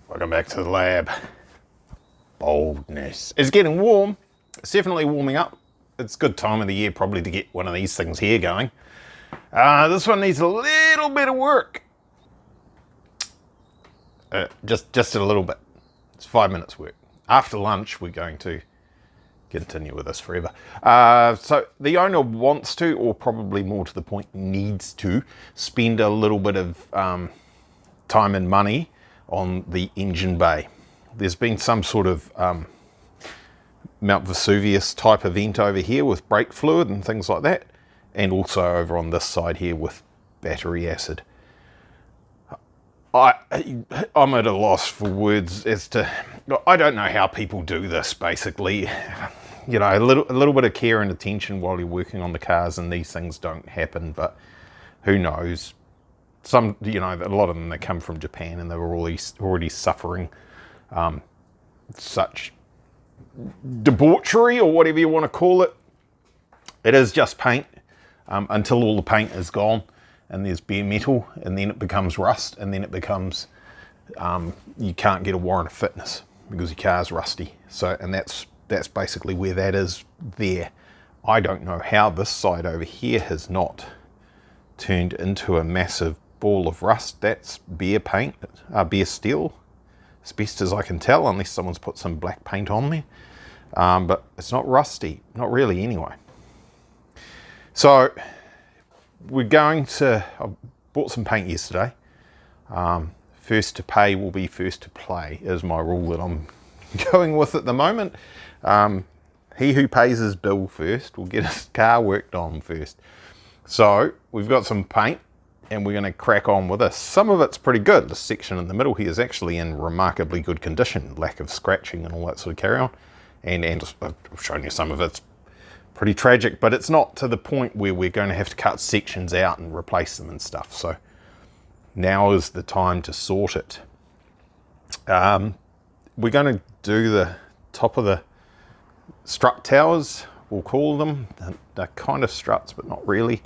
Welcome back to the lab. Boldness. It's getting warm. It's definitely warming up. It's a good time of the year probably to get one of these things here going. This one needs a little bit of work. Just a little bit. It's 5 minutes work. After lunch, we're going to continue with this forever. So the owner wants to, or probably more to the point, needs to spend a little bit of time and money on the engine bay. There's been some sort of Mount Vesuvius type event over here with brake fluid and things like that, and also over on this side here with battery acid. I'm at a loss for words as to, I don't know how people do this basically. You know, a little bit of care and attention while you're working on the cars and these things don't happen, but who knows. Some, you know, a lot of them, they come from Japan and they were already suffering such debauchery or whatever you want to call it. It is just paint until all the paint is gone and there's bare metal, and then it becomes rust, and then it becomes you can't get a warrant of fitness because your car's rusty. So, and that's basically where that is there. I don't know how this side over here has not turned into a massive ball of rust. That's bare paint, bare steel, as best as I can tell, unless someone's put some black paint on there. But it's not rusty, not really anyway. So we're going to, I bought some paint yesterday. First to pay will be first to play is my rule that I'm going with at the moment. He who pays his bill first will get his car worked on first. So we've got some paint and we're going to crack on with this. Some of it's pretty good. This section in the middle here is actually in remarkably good condition, lack of scratching and all that sort of carry on. And I've shown you some of it's pretty tragic, but it's not to the point where we're going to have to cut sections out and replace them and stuff. So now is the time to sort it. We're going to do the top of the strut towers, we'll call them. They're kind of struts, but not really.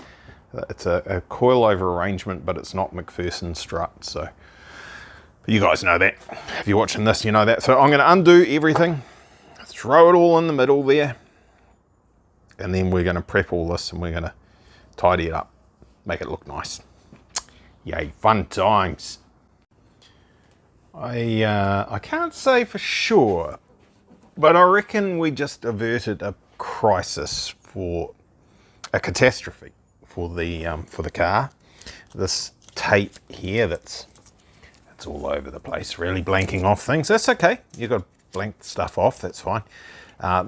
It's a coilover arrangement, but it's not McPherson strut. So but you guys know that. If you're watching this, you know that. So I'm going to undo everything, throw it all in the middle there, and then we're going to prep all this and we're going to tidy it up, make it look nice. Yay, fun times. I can't say for sure, but I reckon we just averted a crisis, for a catastrophe for the car. This tape here that's all over the place, really blanking off things. That's okay, you've got to blank stuff off, that's fine.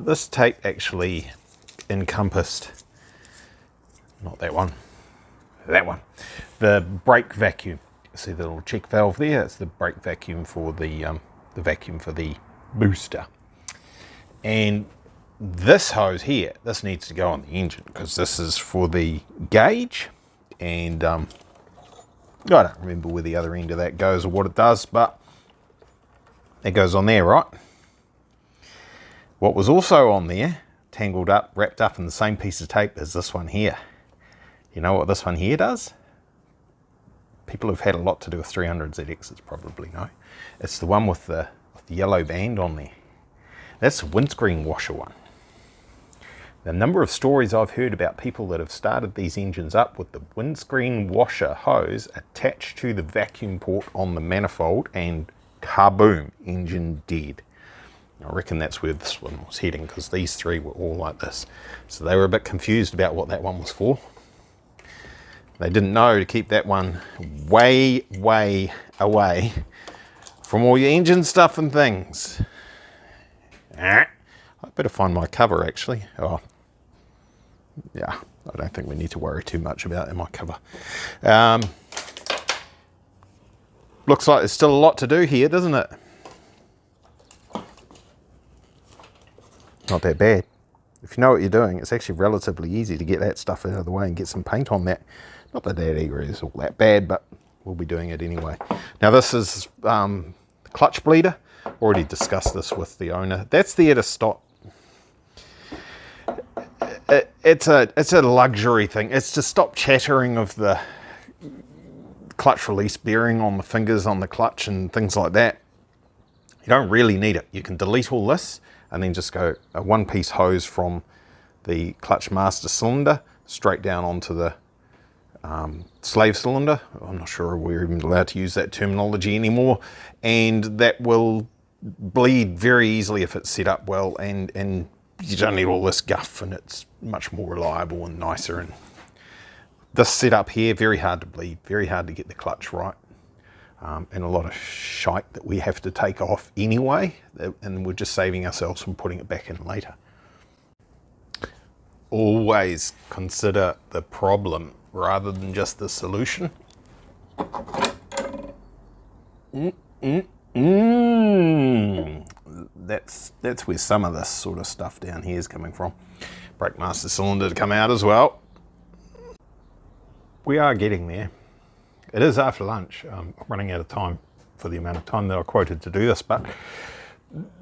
This tape actually encompassed, not that one, the brake vacuum. See the little check valve there? It's the brake vacuum for the vacuum for the booster. And this hose here, this needs to go on the engine because this is for the gauge, and I don't remember where the other end of that goes or what it does, but it goes on there, right? What was also on there, tangled up, wrapped up in the same piece of tape as this one here. You know what this one here does? People who've had a lot to do with 300 ZXs probably know. It's the one with the yellow band on there. That's the windscreen washer one. The number of stories I've heard about people that have started these engines up with the windscreen washer hose attached to the vacuum port on the manifold, and kaboom, engine dead. I reckon that's where this one was heading, because these three were all like this. So they were a bit confused about what that one was for. They didn't know to keep that one way, way away from all your engine stuff and things. I better find my cover actually. Oh, yeah, I don't think we need to worry too much about my cover. Looks like there's still a lot to do here, doesn't it? Not that bad. If you know what you're doing, it's actually relatively easy to get that stuff out of the way and get some paint on that. Not that that area is all that bad, but we'll be doing it anyway. Now this is clutch bleeder. Already discussed this with the owner. That's there to stop. It's a luxury thing. It's to stop chattering of the clutch release bearing on the fingers on the clutch and things like that. You don't really need it. You can delete all this and then just go a one-piece hose from the clutch master cylinder straight down onto the slave cylinder. I'm not sure we're even allowed to use that terminology anymore, and that will bleed very easily if it's set up well, and you don't need all this guff, and it's much more reliable and nicer. And this setup here, very hard to bleed, very hard to get the clutch right, and a lot of shite that we have to take off anyway, and we're just saving ourselves from putting it back in later. Always consider the problem rather than just the solution. That's where some of this sort of stuff down here is coming from. Brake master cylinder to come out as well. We are getting there. It is after lunch. I'm running out of time for the amount of time that I quoted to do this, but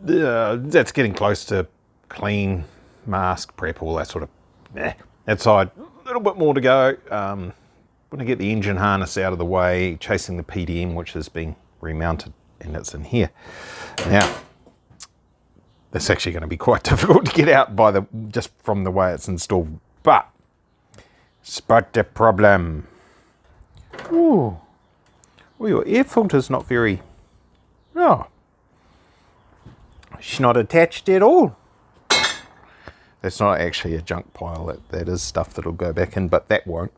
that's getting close to clean, mask, prep, all that sort of outside. A little bit more to go. When I get the engine harness out of the way, chasing the PDM, which has been remounted, and it's in here. Now, that's actually going to be quite difficult to get out by just from the way it's installed. But spot the problem. Ooh, well, your air filter's not very. Oh, it's not attached at all. That's not actually a junk pile. That is stuff that'll go back in, but that won't.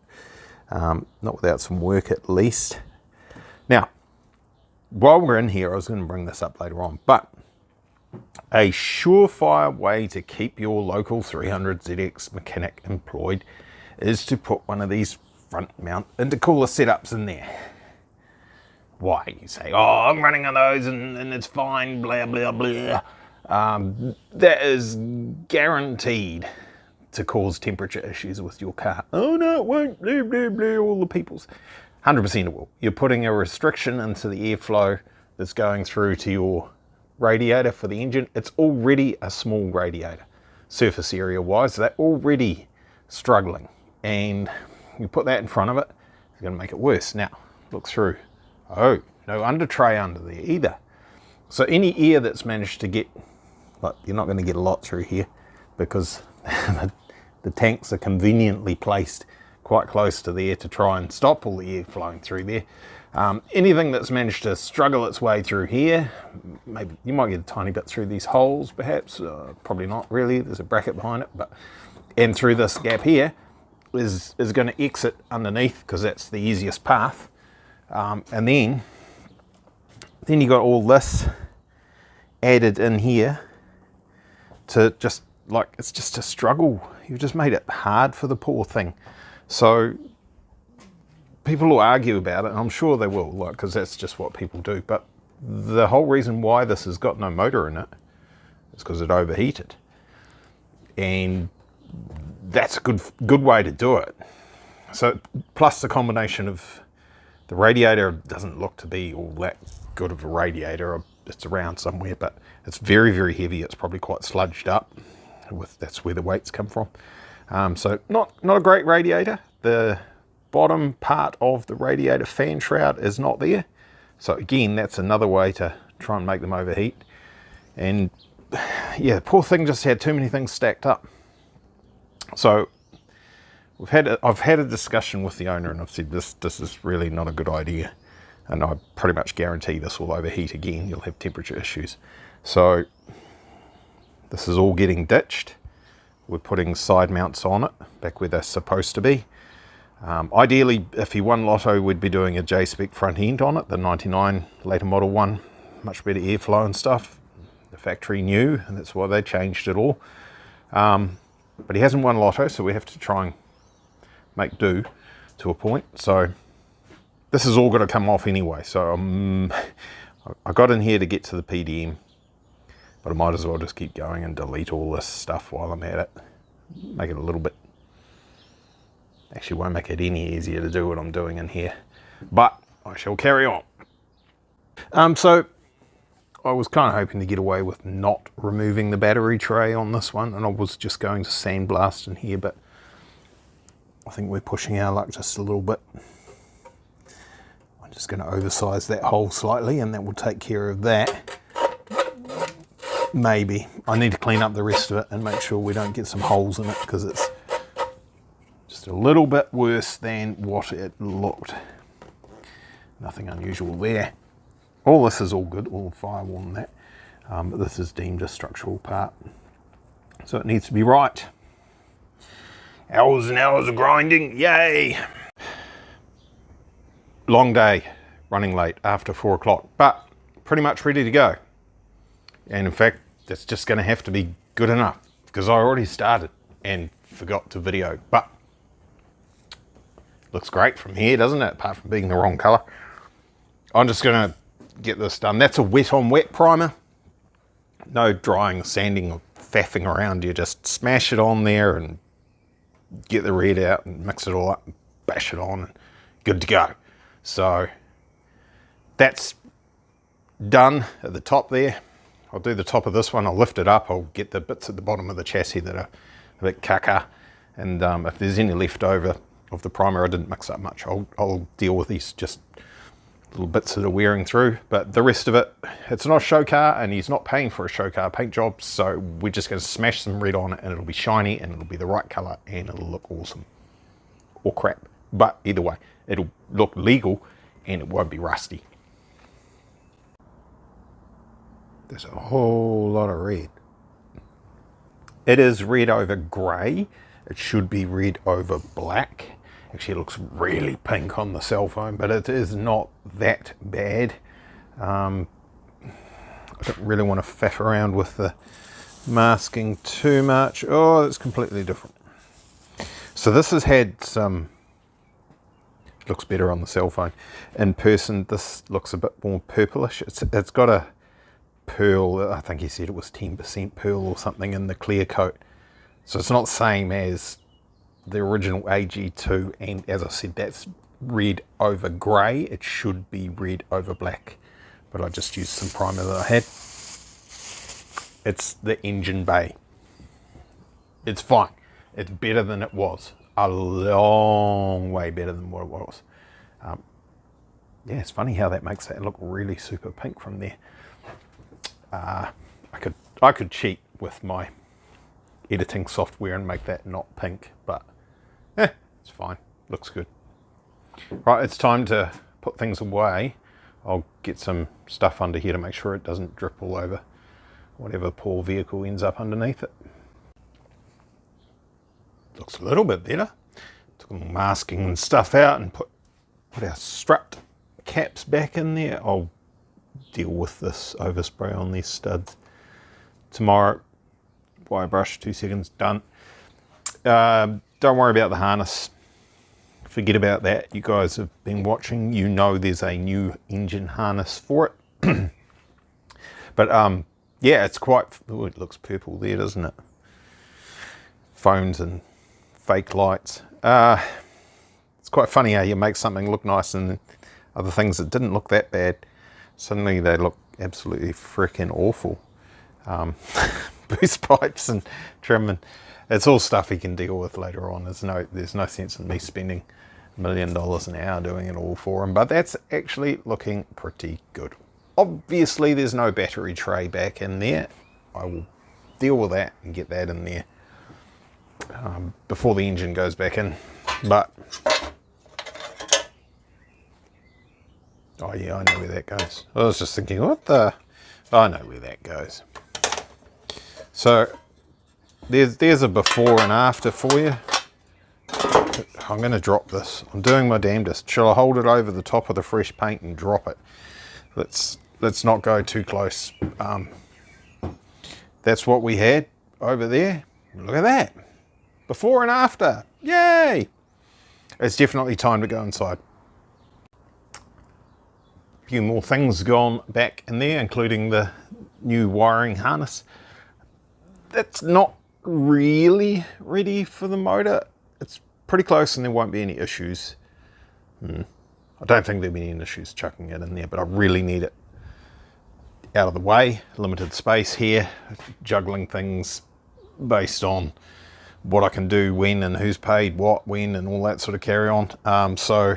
Not without some work at least. Now, while we're in here, I was going to bring this up later on, but a surefire way to keep your local 300ZX mechanic employed is to put one of these front mount intercooler setups in there. Why? You say, oh, I'm running on those and it's fine, blah, blah, blah. That is guaranteed to cause temperature issues with your car. Oh no, it won't, blah, blah, blah, all the people's. 100% it will. You're putting a restriction into the airflow that's going through to your radiator for the engine. It's already a small radiator, surface area wise. They're already struggling, and you put that in front of it, it's going to make it worse. Now, look through. Oh, no under tray under there either. So any air that's managed to get, like, you're not going to get a lot through here because the tanks are conveniently placed quite close to there to try and stop all the air flowing through there. Anything that's managed to struggle its way through here, maybe you might get a tiny bit through these holes perhaps, probably not really, there's a bracket behind it, and through this gap here is going to exit underneath because that's the easiest path. And then you got all this added in here to just, like, it's just a struggle. You've just made it hard for the poor thing. So people will argue about it, and I'm sure they will, like, because that's just what people do. But the whole reason why this has got no motor in it is because it overheated, and that's a good way to do it. So plus the combination of the radiator doesn't look to be all that good of a radiator. It's around somewhere, but it's very, very heavy. It's probably quite sludged up. That's where the weights come from. So not a great radiator. The bottom part of the radiator fan shroud is not there. So again, that's another way to try and make them overheat. And yeah, the poor thing just had too many things stacked up. So I've had a discussion with the owner, and I've said this is really not a good idea. And I pretty much guarantee this will overheat again. You'll have temperature issues. So this is all getting ditched. We're putting side mounts on it, back where they're supposed to be. Ideally, if he won Lotto, we'd be doing a J-Spec front end on it, the 99 later model one, much better airflow and stuff. The factory new, and that's why they changed it all. But he hasn't won Lotto, so we have to try and make do to a point. So this is all going to come off anyway. So I got in here to get to the PDM, but I might as well just keep going and delete all this stuff while I'm at it. Make it a little bit, actually won't make it any easier to do what I'm doing in here, but I shall carry on. So I was kind of hoping to get away with not removing the battery tray on this one, and I was just going to sandblast in here, but I think we're pushing our luck just a little bit. I'm just going to oversize that hole slightly, and that will take care of that. maybe. I need to clean up the rest of it and make sure we don't get some holes in it, because it's just a little bit worse than what it looked. Nothing unusual there. All this is all good, all the firewall and that. But this is deemed a structural part, so it needs to be right. Hours and hours of grinding, yay! Long day, running late after 4 o'clock, but pretty much ready to go. And in fact, that's just going to have to be good enough, because I already started and forgot to video. But looks great from here, doesn't it? Apart from being the wrong color. I'm just going to get this done. That's a wet on wet primer. No drying, sanding, or faffing around. You just smash it on there and get the red out and mix it all up and bash it on and good to go. So that's done at the top there. I'll do the top of this one. I'll lift it up. I'll get the bits at the bottom of the chassis that are a bit caca. And if there's any left over of the primer, I didn't mix up much. I'll deal with these just little bits that are wearing through. But the rest of it, it's not a show car, and he's not paying for a show car paint job. So we're just going to smash some red on it, and it'll be shiny, and it'll be the right color, and it'll look awesome. Or crap. But either way, it'll look legal, and it won't be rusty. There's a whole lot of red. It is red over grey. It should be red over black. Actually, it looks really pink on the cell phone, but it is not that bad. I don't really want to faff around with the masking too much. Oh, it's completely different. So this has had some... looks better on the cell phone. In person, this looks a bit more purplish. It's got a pearl, I think he said it was 10% pearl or something in the clear coat. So it's not the same as the original AG2, and as I said, that's red over grey. It should be red over black, but I just used some primer that I had. It's the engine bay. It's fine. It's better than it was. A long way better than what it was. Yeah, it's funny how that makes that look really super pink from there. I could cheat with my editing software and make that not pink, but it's fine. Looks good. Right, it's time to put things away. I'll get some stuff under here to make sure it doesn't drip all over whatever poor vehicle ends up underneath it. Looks a little bit better. Took some masking and stuff out and put our strut caps back in there. I'll deal with this overspray on these studs tomorrow. Wire brush, 2 seconds, done. Don't worry about the harness. Forget about that. You guys have been watching. You know there's a new engine harness for it. But yeah, it's quite... oh, it looks purple there, doesn't it? Phones and fake lights. It's quite funny how you make something look nice and other things that didn't look that bad, suddenly they look absolutely freaking awful. Boost pipes and trim, and it's all stuff he can deal with later on. There's no sense in me spending $1 million an hour doing it all for him, but that's actually looking pretty good. Obviously there's no battery tray back in there. I will deal with that and get that in there before the engine goes back in. But oh yeah, I know where that goes. I was just thinking, what the... I know where that goes. So there's a before and after for you. I'm going to drop this. I'm doing my damnedest. Shall I hold it over the top of the fresh paint and drop it? Let's not go too close. That's what we had over there. Look at that. Before and after. Yay! It's definitely time to go inside. A few more things gone back in there, including the new wiring harness. That's not really ready for the motor. It's pretty close and there won't be any issues. I don't think there'll be any issues chucking it in there, but I really need it out of the way. Limited space here, juggling things based on what I can do when and who's paid what when and all that sort of carry on. So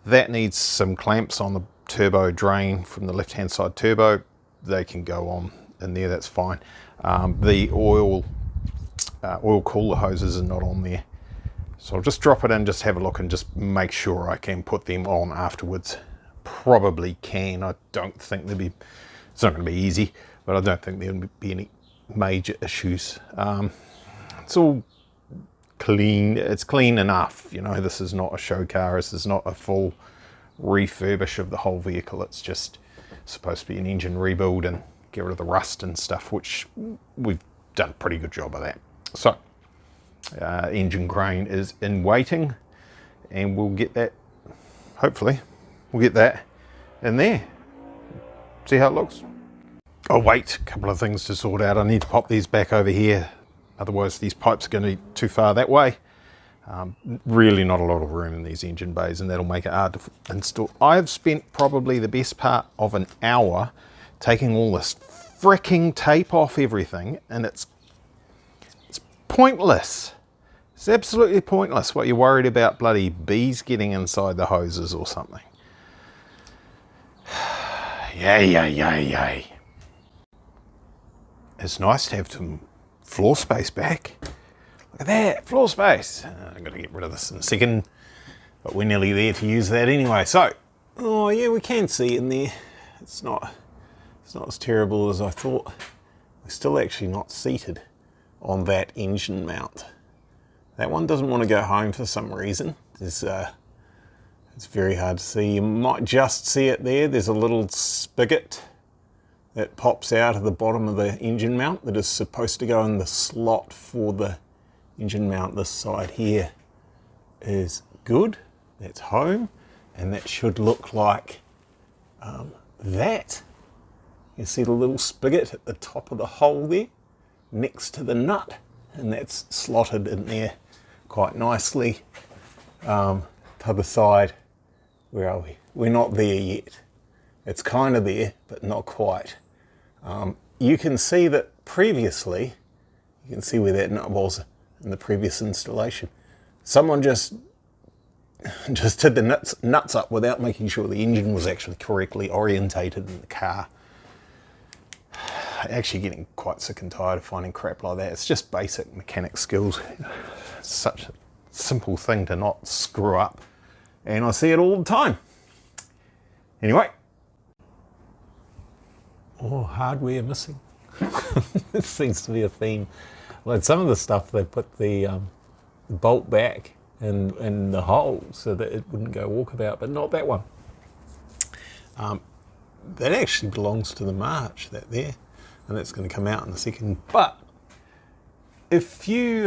that needs some clamps on the turbo drain from the left hand side turbo. They can go on in there, that's fine. The oil cooler hoses are not on there. So I'll just drop it in, just have a look and just make sure I can put them on afterwards. Probably can. I don't think it's not going to be easy, but I don't think there'll be any major issues. It's all clean. It's clean enough. You know, this is not a show car. This is not a full refurbish of the whole vehicle. It's just supposed to be an engine rebuild and get rid of the rust and stuff, which we've done a pretty good job of that. So engine crane is in waiting, and we'll get that, hopefully we'll get that in there. See how it looks. Oh wait, a couple of things to sort out. I need to pop these back over here, otherwise these pipes are going to be too far that way. Really not a lot of room in these engine bays, and that'll make it hard to install. I've spent probably the best part of an hour taking all this freaking tape off everything, and it's pointless. It's absolutely pointless. What, you're worried about bloody bees getting inside the hoses or something? Yay. It's nice to have some floor space back. Look at that, floor space. I'm going to get rid of this in a second, but we're nearly there to use that anyway. So, oh yeah, we can see in there. It's not as terrible as I thought. We're still actually not seated on that engine mount. That one doesn't want to go home for some reason. It's very hard to see. You might just see it there. There's a little spigot that pops out of the bottom of the engine mount that is supposed to go in the slot for the engine mount. This side here is good. That's home. And that should look like that. You see the little spigot at the top of the hole there next to the nut, and that's slotted in there quite nicely. To the side, where are we? We're not there yet. It's kind of there, but not quite. You can see that previously, you can see where that nut was in the previous installation. Someone just did the nuts up without making sure the engine was actually correctly orientated in the car. Actually getting quite sick and tired of finding crap like that. It's just basic mechanic skills. It's such a simple thing to not screw up, and I see it all the time. Anyway, hardware missing. This seems to be a theme. Like some of the stuff, they put the bolt back in the hole so that it wouldn't go walkabout, but not that one. That actually belongs to the March, that there, and that's going to come out in a second. But if you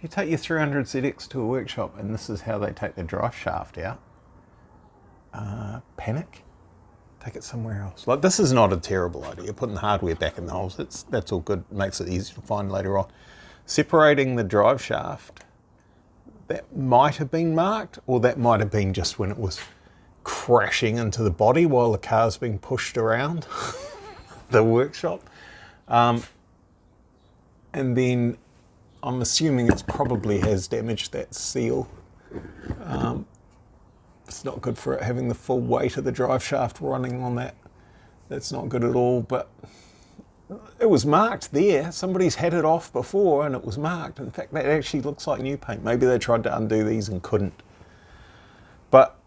take your 300ZX to a workshop, and this is how they take the drive shaft out, panic, take it somewhere else. Like, this is not a terrible idea. Putting the hardware back in the holes, that's all good. Makes it easy to find later on. Separating the drive shaft, that might have been marked, or that might have been just when it was crashing into the body while the car's being pushed around the workshop. And then I'm assuming it probably has damaged that seal. It's not good for it having the full weight of the drive shaft running on that. That's not good at all, but it was marked there. Somebody's had it off before and it was marked. In fact, that actually looks like new paint. Maybe they tried to undo these and couldn't. But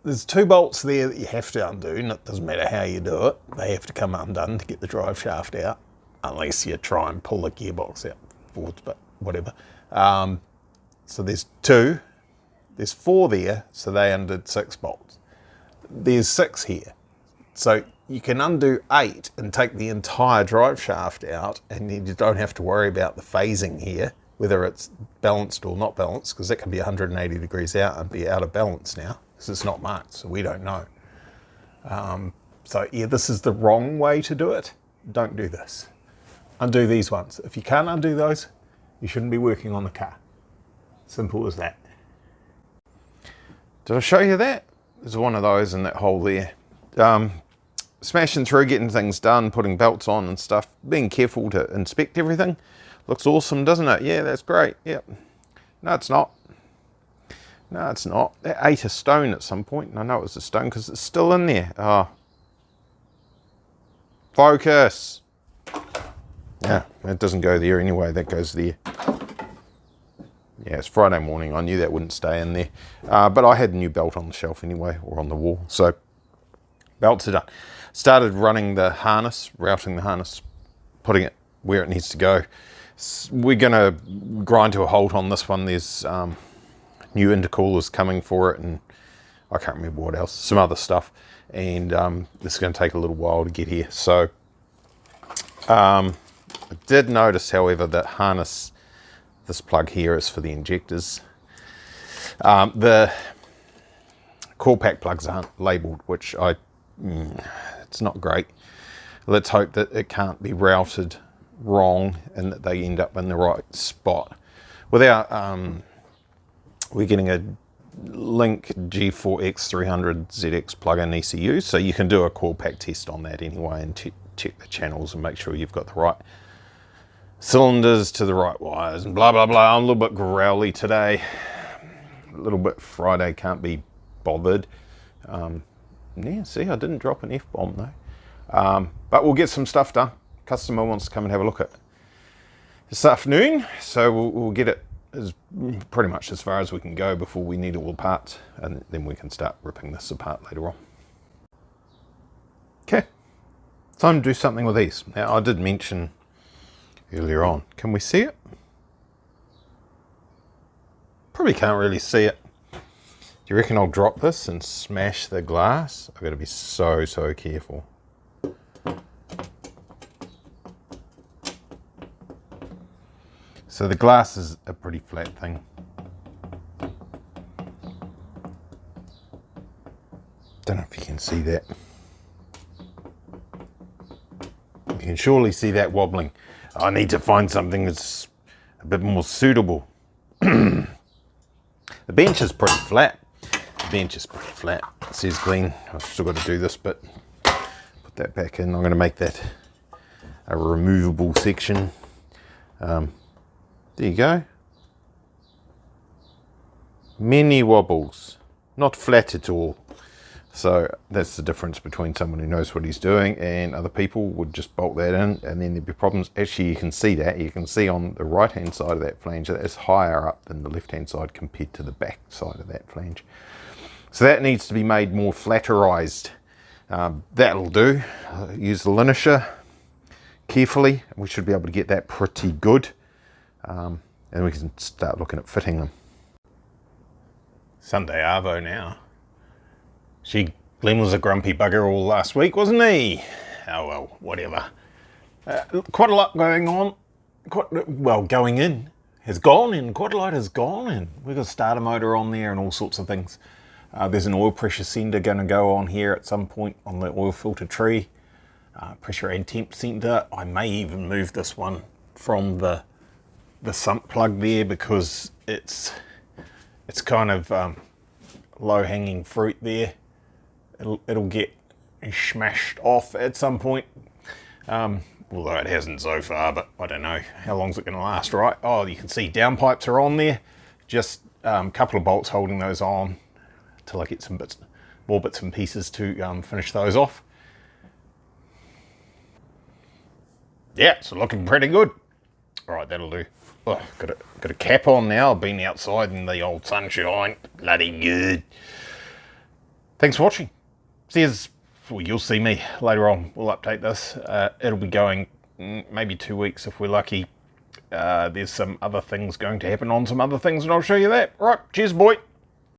there's two bolts there that you have to undo, and it doesn't matter how you do it. They have to come undone to get the drive shaft out, unless you try and pull the gearbox out forwards, but whatever. So there's two. There's four there, so they undid 6 bolts. There's 6 here. So you can undo 8 and take the entire drive shaft out, and you don't have to worry about the phasing here, whether it's balanced or not balanced, because that can be 180 degrees out and be out of balance now, because it's not marked, so we don't know. So yeah, this is the wrong way to do it. Don't do this. Undo these ones. If you can't undo those, you shouldn't be working on the car. Simple as that. Did I show you that? There's one of those in that hole there. Smashing through, getting things done, putting belts on and stuff, being careful to inspect everything. Looks awesome, doesn't it? Yeah, that's great. Yep. No, it's not. No, it's not. It ate a stone at some point, and I know it was a stone because it's still in there. Oh. Focus. It doesn't go there anyway, that goes there. Yeah, it's Friday morning. I knew that wouldn't stay in there. But I had a new belt on the shelf anyway, or on the wall. So belts are done. Started running the harness, routing the harness, putting it where it needs to go. We're going to grind to a halt on this one. There's new intercoolers coming for it, and I can't remember what else, some other stuff. And this is going to take a little while to get here. So I did notice, however, that harness, this plug here is for the injectors. The core pack plugs aren't labelled, which it's not great. Let's hope that it can't be routed wrong and that they end up in the right spot. Without, we're getting a Link G4X300ZX plug-in ECU, so you can do a core pack test on that anyway and check the channels and make sure you've got the right cylinders to the right wires and blah blah blah. I'm a little bit growly today, a little bit Friday, can't be bothered. Yeah, see, I didn't drop an F-bomb though. But we'll get some stuff done. Customer wants to come and have a look at this afternoon, so we'll get it as pretty much as far as we can go before we need all the parts, and then we can start ripping this apart later on. Okay, time to do something with these. Now, I did mention earlier on, can we see it? Probably can't really see it. Do you reckon I'll drop this and smash the glass? I've got to be so careful. So the glass is a pretty flat thing. Don't know if you can see that. You can surely see that wobbling. I need to find something that's a bit more suitable. The bench is pretty flat. It says clean. I've still got to do this bit. Put that back in. I'm going to make that a removable section. There you go. Many wobbles, not flat at all. So that's the difference between someone who knows what he's doing and other people would just bolt that in and then there'd be problems. Actually, you can see that. You can see on the right hand side of that flange that is higher up than the left hand side compared to the back side of that flange. So that needs to be made more flatterized. That'll do. Use the linisher carefully. We should be able to get that pretty good. And we can start looking at fitting them. Sunday Arvo now. Glenn was a grumpy bugger all last week, wasn't he? Oh well, whatever. Quite a lot going on. Going in has gone in. Quite a lot has gone in. We've got a starter motor on there and all sorts of things. There's an oil pressure sender going to go on here at some point on the oil filter tree. Pressure and temp sender. I may even move this one from the sump plug there because it's kind of low-hanging fruit there. It'll get smashed off at some point, although it hasn't so far, but I don't know how long's it going to last, right? Oh, you can see downpipes are on there, just a couple of bolts holding those on till I get some more bits and pieces to finish those off. Yeah, it's looking pretty good. All right, that'll do. Oh, got a cap on now. I've been outside in the old sunshine. Bloody good. Thanks for watching. You'll see me later on. We'll update this. It'll be going maybe 2 weeks if we're lucky. There's some other things going to happen on some other things, and I'll show you that. Right, cheers, boy.